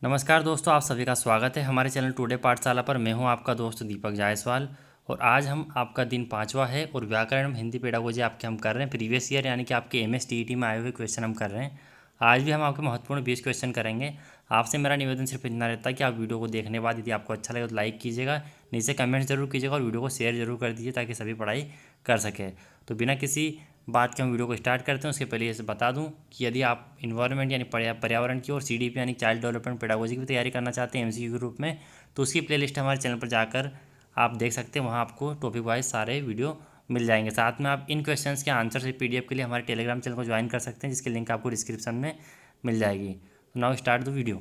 नमस्कार दोस्तों, आप सभी का स्वागत है हमारे चैनल टुडे पाठशाला पर। मैं हूं आपका दोस्त दीपक जायसवाल और आज हम आपका दिन 5वां है और व्याकरण में हिंदी पेडागोजी आपके हम कर रहे हैं प्रीवियस ईयर यानी कि आपके एमएस-टीईटी में आए हुए क्वेश्चन हम कर रहे हैं। आज भी हम आपके महत्वपूर्ण 20 क्वेश्चन करेंगे। आपसे मेरा निवेदन सिर्फ इतना रहता है कि आप वीडियो को देखने के बाद यदि आपको अच्छा लगे तो लाइक कीजिएगा, नीचे कमेंट जरूर कीजिएगा और वीडियो को शेयर जरूर कर दीजिए ताकि सभी पढ़ाई कर सके। तो बिना किसी बात के हम वीडियो को स्टार्ट करते हैं। उसके पहले ये बता दूं कि यदि आप इन्वायरमेंट यानी पर्यावरण की और सीडीपी यानी चाइल्ड डेवलपमेंट पेडागोजी की तैयारी करना चाहते हैं एमसीक्यू के रूप में, तो उसकी प्लेलिस्ट हमारे चैनल पर जाकर आप देख सकते हैं। वहाँ आपको टॉपिक वाइज सारे वीडियो मिल जाएंगे। साथ में आप इन क्वेश्चंस के आंसर से पीडीएफ के लिए हमारे टेलीग्राम चैनल को ज्वाइन कर सकते हैं, जिसकी लिंक आपको डिस्क्रिप्शन में मिल जाएगी। तो नाउ स्टार्ट द वीडियो।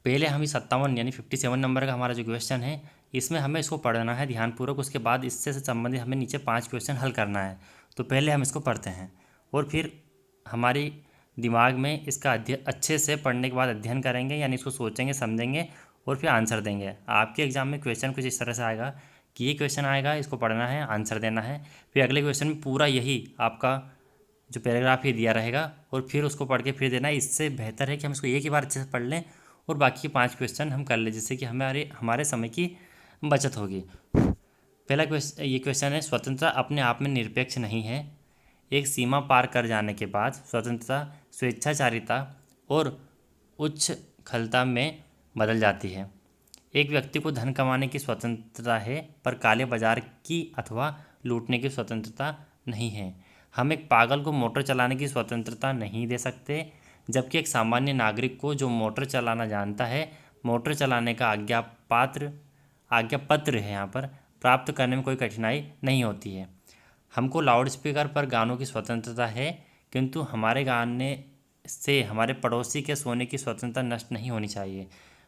पहले हम इस 57 यानी 57 नंबर का हमारा जो क्वेश्चन है, इसमें हमें इसको पढ़ना है ध्यानपूर्वक। उसके बाद इससे संबंधित हमें नीचे 5 क्वेश्चन हल करना है। तो पहले हम इसको पढ़ते हैं और फिर हमारी दिमाग में इसका अच्छे से पढ़ने के बाद अध्ययन करेंगे, यानी इसको सोचेंगे, समझेंगे और फिर आंसर देंगे। आपके एग्जाम में क्वेश्चन कुछ इस तरह से आएगा कि ये क्वेश्चन आएगा, इसको पढ़ना है, आंसर देना है। फिर अगले क्वेश्चन में पूरा यही आपका जो पैराग्राफ ही दिया रहेगा और फिर उसको पढ़ के फिर देना है। इससे बेहतर है कि हम इसको एक ही बार अच्छे से पढ़ लें और बाकी के 5 क्वेश्चन हम कर लें, जिससे कि हमारे हमारे समय की बचत होगी। पहला क्वेश्चन, ये क्वेश्चन है, स्वतंत्रता अपने आप में निरपेक्ष नहीं है। एक सीमा पार कर जाने के बाद स्वतंत्रता स्वेच्छाचारिता और उच्छृंखलता में बदल जाती है। एक व्यक्ति को धन कमाने की स्वतंत्रता है, पर काले बाजार की अथवा लूटने की स्वतंत्रता नहीं है। हम एक पागल को मोटर चलाने की स्वतंत्रता नहीं दे सकते, जबकि एक सामान्य नागरिक को जो मोटर चलाना जानता है, मोटर चलाने का आज्ञा पत्र है यहाँ पर, प्राप्त करने में कोई कठिनाई नहीं होती है। हमको लाउडस्पीकर पर गानों की स्वतंत्रता है, किंतु हमारे गाने से हमारे पड़ोसी के सोने की स्वतंत्रता नष्ट नहीं होनी चाहिए।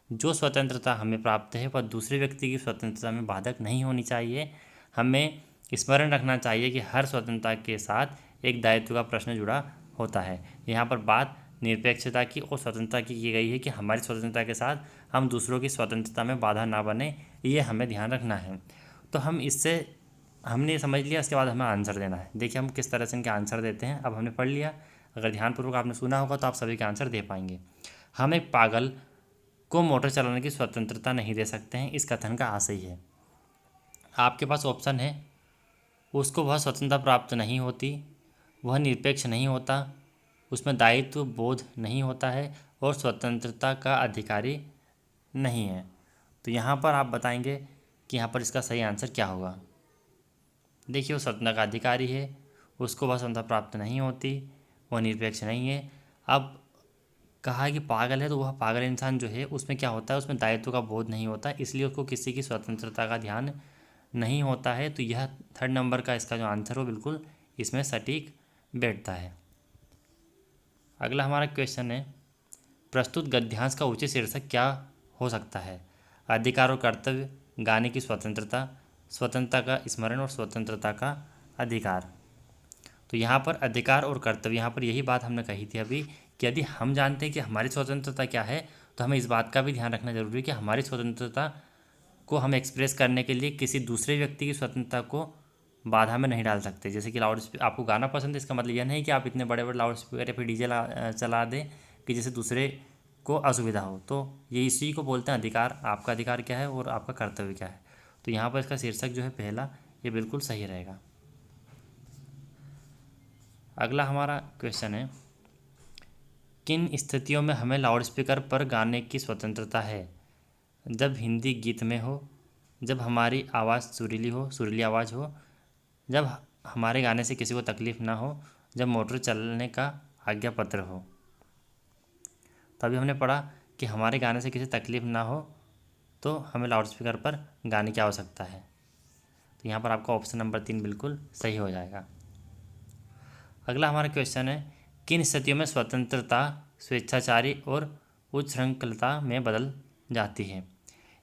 जो स्वतंत्रता हमें प्राप्त है वह दूसरे व्यक्ति की स्वतंत्रता में बाधक नहीं होनी चाहिए। हमें स्मरण रखना चाहिए कि हर स्वतंत्रता के साथ एक दायित्व का प्रश्न जुड़ा होता है। यहाँ पर बात निरपेक्षता की और स्वतंत्रता की गई है कि हमारी स्वतंत्रता के साथ हम दूसरों की स्वतंत्रता में बाधा ना बने, ये हमें ध्यान रखना है। तो हमने समझ लिया, इसके बाद हमें आंसर देना है। देखिए हम किस तरह से इनके आंसर देते हैं। अब हमने पढ़ लिया, अगर ध्यानपूर्वक आपने सुना होगा तो आप सभी के आंसर दे पाएंगे। हम एक पागल को मोटर चलाने की स्वतंत्रता नहीं दे सकते हैं, इस कथन का आशय है। आपके पास ऑप्शन है, उसको वह स्वतंत्रता प्राप्त नहीं होती, वह निरपेक्ष नहीं होता, उसमें दायित्व बोध नहीं होता है और स्वतंत्रता का अधिकारी नहीं है। तो यहाँ पर आप बताएंगे कि यहाँ पर इसका सही आंसर क्या होगा। देखिए, वो स्वतंत्रता का अधिकारी है, उसको वह स्वतंत्रता प्राप्त नहीं होती, वह निरपेक्ष नहीं है। अब कहा है कि पागल है, तो वह पागल इंसान जो है उसमें क्या होता है, उसमें दायित्व का बोध नहीं होता, इसलिए उसको किसी की स्वतंत्रता का ध्यान नहीं होता है। तो यह 3rd नंबर का इसका जो आंसर हो बिल्कुल इसमें सटीक बैठता है। अगला हमारा क्वेश्चन है, प्रस्तुत गद्यांश का उचित शीर्षक क्या हो सकता है। अधिकार और कर्तव्य, गाने की स्वतंत्रता, स्वतंत्रता का स्मरण और स्वतंत्रता का अधिकार। तो यहाँ पर अधिकार और कर्तव्य, यहाँ पर यही बात हमने कही थी अभी कि यदि हम जानते हैं कि हमारी स्वतंत्रता क्या है, तो हमें इस बात का भी ध्यान रखना जरूरी है कि हमारी स्वतंत्रता को हम एक्सप्रेस करने के लिए किसी दूसरे व्यक्ति की स्वतंत्रता को बाधा में नहीं डाल सकते। जैसे कि लाउड स्पीकर, आपको गाना पसंद है, इसका मतलब यह नहीं कि आप इतने बड़े बड़े लाउड स्पीकर या फिर डीजे चला दें कि जैसे दूसरे को असुविधा हो। तो ये इसी को बोलते हैं अधिकार। आपका अधिकार क्या है और आपका कर्तव्य क्या है। तो यहाँ पर इसका शीर्षक जो है पहला, ये बिल्कुल सही रहेगा। अगला हमारा क्वेश्चन है, किन स्थितियों में हमें लाउडस्पीकर पर गाने की स्वतंत्रता है। जब हिंदी गीत में हो, जब हमारी आवाज़ सुरीली आवाज़ हो, जब हमारे गाने से किसी को तकलीफ़ ना हो, जब मोटर चलने का आज्ञा पत्र हो। तभी हमने पढ़ा कि हमारे गाने से किसी तकलीफ़ ना हो तो हमें लाउडस्पीकर पर गाने की आवश्यकता है। तो यहाँ पर आपका ऑप्शन नंबर 3 बिल्कुल सही हो जाएगा। अगला हमारा क्वेश्चन है, किन स्थितियों में स्वतंत्रता स्वेच्छाचारी और उच्छृंखलता में बदल जाती है।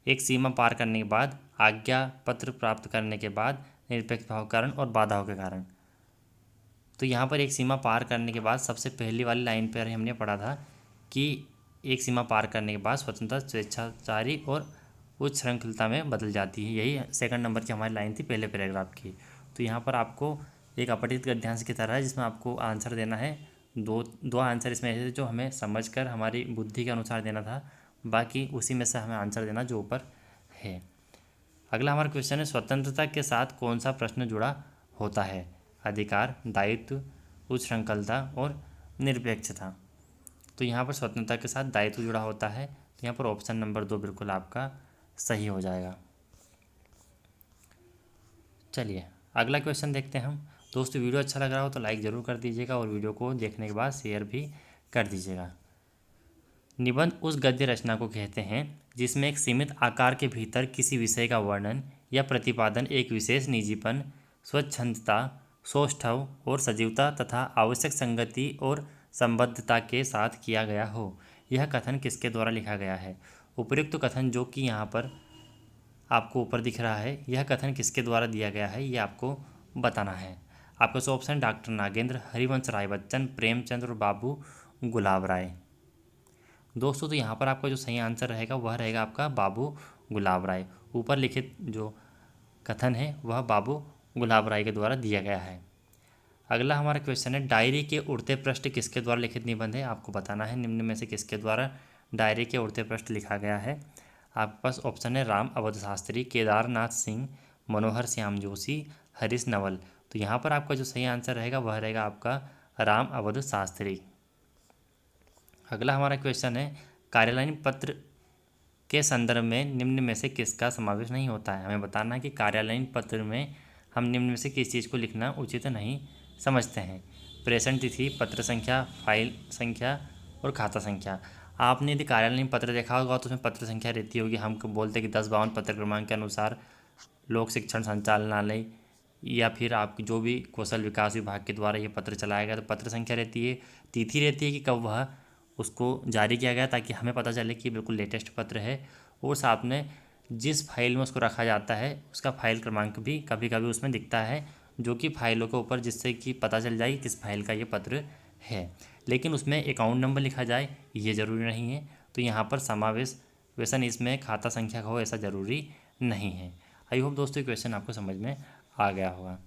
एक सीमा पार करने के बाद, आज्ञा पत्र प्राप्त करने के बाद, निरपेक्ष भाव कारण और बाधाओं के कारण। तो यहाँ पर एक सीमा पार करने के बाद, सबसे पहली वाली लाइन पर हमने पढ़ा था कि एक सीमा पार करने के बाद स्वतंत्रता स्वेच्छाचारी और उच्छृंखलता में बदल जाती है। यही 2nd नंबर की हमारी लाइन थी पहले पैराग्राफ की। तो यहाँ पर आपको एक अपठित गद्यांश की तरह है, जिसमें आपको आंसर देना है दो दो आंसर इसमें ऐसे थे जो हमें समझकर हमारी बुद्धि के अनुसार देना था, बाकी उसी में से हमें आंसर देना जो ऊपर है। अगला हमारा क्वेश्चन है, स्वतंत्रता के साथ कौन सा प्रश्न जुड़ा होता है? अधिकार, दायित्व, उच्छृंखलता और निरपेक्षता। तो यहाँ पर स्वतंत्रता के साथ दायित्व जुड़ा होता है, तो यहाँ पर ऑप्शन नंबर 2 बिल्कुल आपका सही हो जाएगा। चलिए अगला क्वेश्चन देखते हैं हम। दोस्तों वीडियो अच्छा लग रहा हो तो लाइक ज़रूर कर दीजिएगा और वीडियो को देखने के बाद शेयर भी कर दीजिएगा। निबंध उस गद्य रचना को कहते हैं जिसमें एक सीमित आकार के भीतर किसी विषय का वर्णन या प्रतिपादन एक विशेष निजीपन, स्वच्छंदता, सौष्ठव और सजीवता तथा आवश्यक संगति और संबद्धता के साथ किया गया हो। यह कथन किसके द्वारा लिखा गया है? उपयुक्त कथन जो कि यहाँ पर आपको ऊपर दिख रहा है, यह कथन किसके द्वारा दिया गया है ये आपको बताना है। आपका so option doctor Nagendra, Harivansh Rai Bachchan, Premchand और बाबू गुलाब राय। दोस्तों तो यहाँ पर आपका जो सही आंसर रहेगा वह रहेगा आपका बाबू गुलाब राय। ऊपर लिखित जो कथन है वह बाबू गुलाब राय के द्वारा दिया गया है। अगला हमारा क्वेश्चन है, डायरी के उड़ते पृष्ठ किसके द्वारा लिखित निबंध है? आपको बताना है निम्न में से किसके द्वारा डायरी के उड़ते पृष्ठ लिखा गया है। आपके पास ऑप्शन है राम अवध शास्त्री, केदारनाथ सिंह, मनोहर श्याम जोशी, हरीश नवल। तो यहाँ पर आपका जो सही आंसर रहेगा वह रहेगा आपका राम अवध शास्त्री। अगला हमारा क्वेश्चन है, कार्यालयीन पत्र के संदर्भ में निम्न में से किसका समावेश नहीं होता है? हमें बताना है कि कार्यालयीन पत्र में हम निम्न में से किस चीज़ को लिखना उचित नहीं समझते हैं। प्रेषण तिथि, पत्र संख्या, फाइल संख्या और खाता संख्या। आपने यदि कार्यालयीन पत्र देखा होगा तो उसमें पत्र संख्या रहती होगी। हम बोलते हैं कि 1052 पत्र क्रमांक के अनुसार लोक शिक्षण संचालनालय या फिर आपकी जो भी कौशल विकास विभाग के द्वारा ये पत्र चलाया गया, तो पत्र संख्या रहती है, तिथि रहती है कि कब वह उसको जारी किया गया, ताकि हमें पता चले कि बिल्कुल लेटेस्ट पत्र है। और साथ में जिस फाइल में उसको रखा जाता है उसका फाइल क्रमांक भी कभी कभी उसमें दिखता है, जो कि फाइलों के ऊपर, जिससे कि पता चल जाए किस फाइल का ये पत्र है। लेकिन उसमें अकाउंट नंबर लिखा जाए ये ज़रूरी नहीं है। तो यहाँ पर समावेश वेसन इसमें खाता संख्या का हो ऐसा ज़रूरी नहीं है। आई होप दोस्तों क्वेश्चन आपको समझ में आ गया होगा।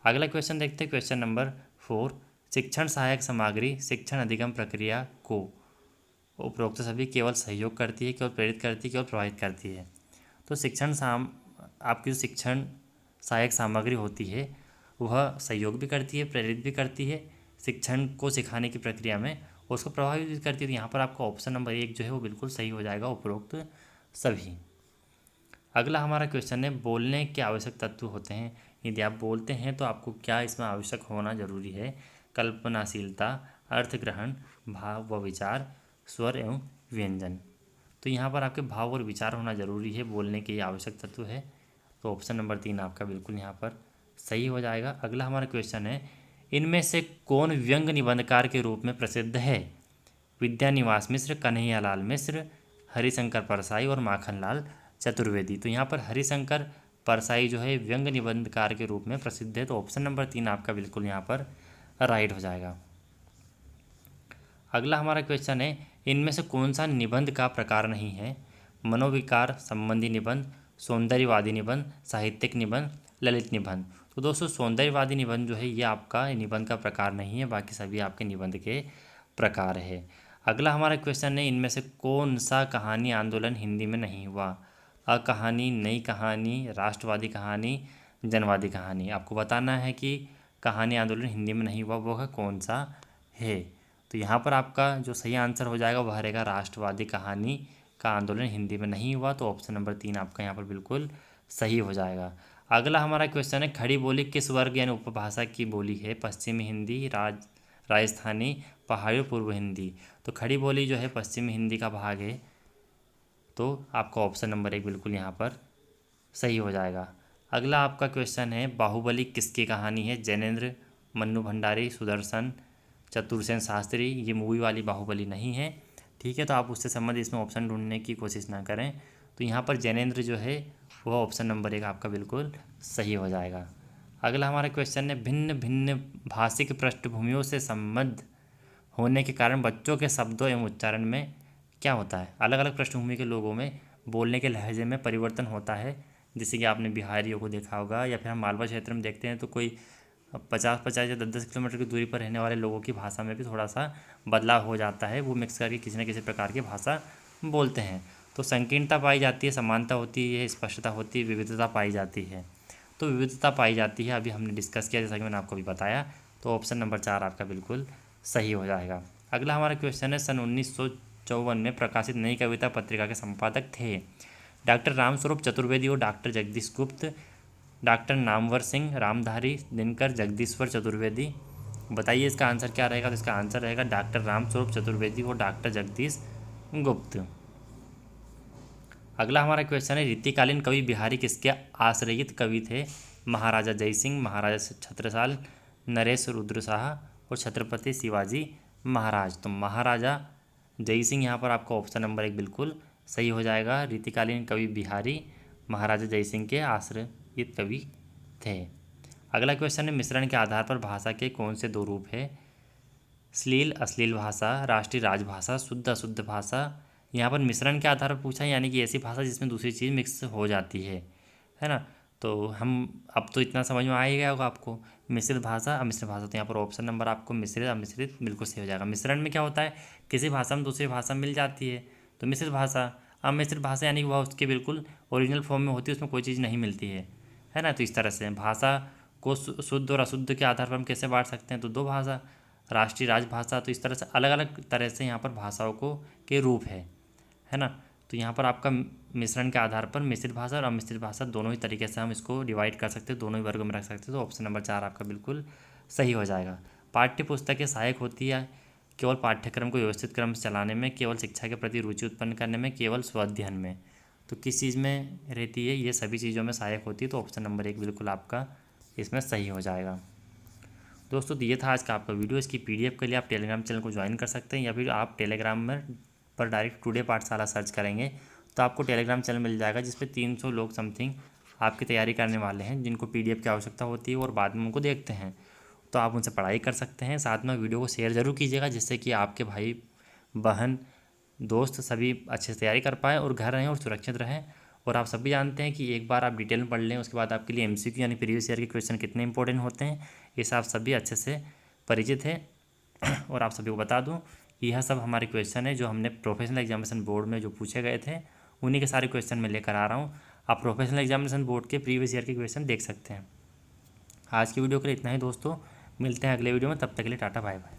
अगला क्वेश्चन देखते हैं, क्वेश्चन नंबर 4। शिक्षण सहायक सामग्री शिक्षण अधिगम प्रक्रिया को उपरोक्त सभी केवल सहयोग करती है, केवल प्रेरित करती है, केवल प्रभावित करती है? तो आपकी जो शिक्षण सहायक सामग्री होती है वह सहयोग भी करती है, प्रेरित भी करती है शिक्षण को सिखाने की प्रक्रिया में, और उसको प्रभावित भी करती है। तो यहाँ पर आपका ऑप्शन नंबर 1 जो है वो बिल्कुल सही हो जाएगा, उपरोक्त सभी। अगला हमारा क्वेश्चन है, बोलने के आवश्यक तत्व होते हैं। यदि आप बोलते हैं तो आपको क्या इसमें आवश्यक होना जरूरी है? कल्पनाशीलता, अर्थग्रहण, भाव व विचार, स्वर एवं व्यंजन। तो यहाँ पर आपके भाव और विचार होना जरूरी है, बोलने के ये आवश्यक तत्व है। तो ऑप्शन नंबर 3 आपका बिल्कुल यहाँ पर सही हो जाएगा। अगला हमारा क्वेश्चन है, इनमें से कौन व्यंग निबंधकार के रूप में प्रसिद्ध है? विद्यानिवास मिश्र, कन्हैयालाल मिश्र, हरिशंकर परसाई और माखनलाल चतुर्वेदी। तो यहाँ पर हरिशंकर परसाई जो है व्यंग निबंधकार के रूप में प्रसिद्ध है। तो ऑप्शन नंबर 3 आपका बिल्कुल यहाँ पर राइट हो जाएगा। अगला हमारा क्वेश्चन है, इनमें से कौन सा निबंध का प्रकार नहीं है? मनोविकार संबंधी निबंध, सौंदर्यवादी निबंध, साहित्यिक निबंध, ललित निबंध। तो दोस्तों सौंदर्यवादी निबंध जो है ये आपका निबंध का प्रकार नहीं है, बाकी सभी आपके निबंध के प्रकार है। अगला हमारा क्वेश्चन है, इनमें से कौन सा कहानी आंदोलन हिंदी में नहीं हुआ? अ कहानी, नई कहानी, राष्ट्रवादी कहानी, जनवादी कहानी। आपको बताना है कि कहानी आंदोलन हिंदी में नहीं हुआ वह कौन सा है। तो यहाँ पर आपका जो सही आंसर हो जाएगा वह रहेगा राष्ट्रवादी कहानी का आंदोलन हिंदी में नहीं हुआ। तो ऑप्शन नंबर 3 आपका यहाँ पर बिल्कुल सही हो जाएगा। अगला हमारा क्वेश्चन है, खड़ी बोली किस वर्ग यानी उपभाषा की बोली है? पश्चिमी हिंदी, राजस्थानी, पहाड़ी, पूर्व हिंदी। तो खड़ी बोली जो है पश्चिमी हिंदी का भाग है। तो आपका ऑप्शन नंबर 1 बिल्कुल यहाँ पर सही हो जाएगा। अगला आपका क्वेश्चन है, बाहुबली किसकी कहानी है? जैनेन्द्र, मन्नू भंडारी, सुदर्शन, चतुर्सेन शास्त्री। ये मूवी वाली बाहुबली नहीं है, ठीक है। तो आप उससे संबंधित इसमें ऑप्शन ढूंढने की कोशिश ना करें। तो यहाँ पर जैनेन्द्र जो है वह ऑप्शन नंबर 1 आपका बिल्कुल सही हो जाएगा। अगला हमारा क्वेश्चन है, भिन्न भिन्न भाषिक पृष्ठभूमियों से संबद्ध होने के कारण बच्चों के शब्दों एवं उच्चारण में क्या होता है? अलग अलग पृष्ठभूमि के लोगों में बोलने के लहजे में परिवर्तन होता है। जैसे कि आपने बिहारियों को देखा होगा, या फिर हम मालवा क्षेत्र में देखते हैं तो कोई 50-50 या 10-10 किलोमीटर की दूरी पर रहने वाले लोगों की भाषा में भी थोड़ा सा बदलाव हो जाता है, वो मिक्स करके किसी न किसी प्रकार की भाषा बोलते हैं। तो संकीर्णता पाई जाती है, समानता होती है, स्पष्टता होती है, विविधता पाई जाती है। तो विविधता पाई जाती है, अभी हमने डिस्कस किया जैसा कि मैंने आपको भी बताया। तो ऑप्शन नंबर 4 आपका बिल्कुल सही हो जाएगा। अगला हमारा क्वेश्चन है, सन 1954 में प्रकाशित नई कविता पत्रिका के संपादक थे? डॉक्टर रामस्वरूप चतुर्वेदी और डॉक्टर जगदीश गुप्त, डॉक्टर नामवर सिंह, रामधारी दिनकर, जगदीश्वर चतुर्वेदी। बताइए इसका आंसर क्या रहेगा? तो इसका आंसर रहेगा डॉक्टर रामस्वरूप चतुर्वेदी और डॉक्टर जगदीश गुप्त। अगला हमारा क्वेश्चन है, रीतिकालीन कवि बिहारी किसके आश्रयित कवि थे? महाराजा जयसिंह, महाराजा छत्रसाल, नरेश रुद्र शाह और छत्रपति शिवाजी महाराज। तो महाराजा जयसिंह यहाँ पर आपका ऑप्शन नंबर 1 बिल्कुल सही हो जाएगा। रीतिकालीन कवि बिहारी महाराजा जयसिंह के आश्रयित कवि थे। अगला क्वेश्चन है, मिश्रण के आधार पर भाषा के कौन से 2 रूप है? श्लील अश्लील भाषा, राष्ट्रीय राजभाषा, शुद्ध अशुद्ध भाषा। यहाँ पर मिश्रण के आधार पर पूछा है, यानी कि ऐसी भाषा जिसमें दूसरी चीज़ मिक्स हो जाती है ना। तो हम अब तो इतना समझ में आ ही गया होगा आपको, मिश्रित भाषा अमिश्रित भाषा। तो यहाँ पर ऑप्शन नंबर आपको मिश्रित अमिश्रित बिल्कुल सही हो जाएगा। मिश्रण में क्या होता है, किसी भाषा में दूसरी भाषा मिल जाती है, तो मिश्रित भाषा। अमिश्रित भाषा यानी कि वह उसके बिल्कुल ओरिजिनल फॉर्म में होती है, उसमें कोई चीज़ नहीं मिलती है ना। तो इस तरह से भाषा को शुद्ध और अशुद्ध के आधार पर हम कैसे बांट सकते हैं? तो 2 भाषा, राष्ट्रीय राजभाषा। तो इस तरह से अलग अलग तरह से यहाँ पर भाषाओं को के रूप है ना। तो यहाँ पर आपका मिश्रण के आधार पर मिश्रित भाषा और अमिश्रित भाषा दोनों ही तरीके से हम इसको डिवाइड कर सकते हैं, दोनों ही वर्गों में रख सकते हैं। तो ऑप्शन नंबर 4 आपका बिल्कुल सही हो जाएगा। पाठ्य पुस्तकें सहायक होती है केवल पाठ्यक्रम को व्यवस्थित क्रम से चलाने में, केवल शिक्षा के प्रति रुचि उत्पन्न करने में, केवल स्वाध्ययन में। तो किस चीज़ में रहती है? ये सभी चीज़ों में सहायक होती है। तो ऑप्शन नंबर 1 बिल्कुल आपका इसमें सही हो जाएगा। दोस्तों, तो ये था आज का आपका वीडियो। इसकी PDF के लिए आप टेलीग्राम चैनल को ज्वाइन कर सकते हैं, या फिर आप टेलीग्राम में पर डायरेक्ट टुडे पाठशाला सर्च करेंगे तो आपको टेलीग्राम चैनल मिल जाएगा, जिसपे 300 लोग समथिंग आपकी तैयारी करने वाले हैं, जिनको PDF की आवश्यकता होती है और बाद में उनको देखते हैं। तो आप उनसे पढ़ाई कर सकते हैं। साथ में वीडियो को शेयर ज़रूर कीजिएगा, जिससे कि आपके भाई बहन दोस्त सभी अच्छे से तैयारी कर पाएँ और घर रहें और सुरक्षित रहें। और आप सभी जानते हैं कि एक बार आप डिटेल में पढ़ लें, उसके बाद आपके लिए MCQ यानी प्रीवियस ईयर के क्वेश्चन कितने इंपॉर्टेंट होते हैं, इसे आप सभी अच्छे से परिचित हैं। और आप सभी को बता दूं, यह सब हमारे क्वेश्चन है जो हमने प्रोफेशनल एग्जामिनेशन बोर्ड में जो पूछे गए थे, उन्हीं के सारे क्वेश्चन मैं लेकर आ रहा हूँ। आप प्रोफेशनल एग्जामिनेशन बोर्ड के प्रीवियस ईयर के क्वेश्चन देख सकते हैं। आज की वीडियो के लिए इतना ही दोस्तों, मिलते हैं अगले वीडियो में, तब तक के लिए टाटा बाय बाय।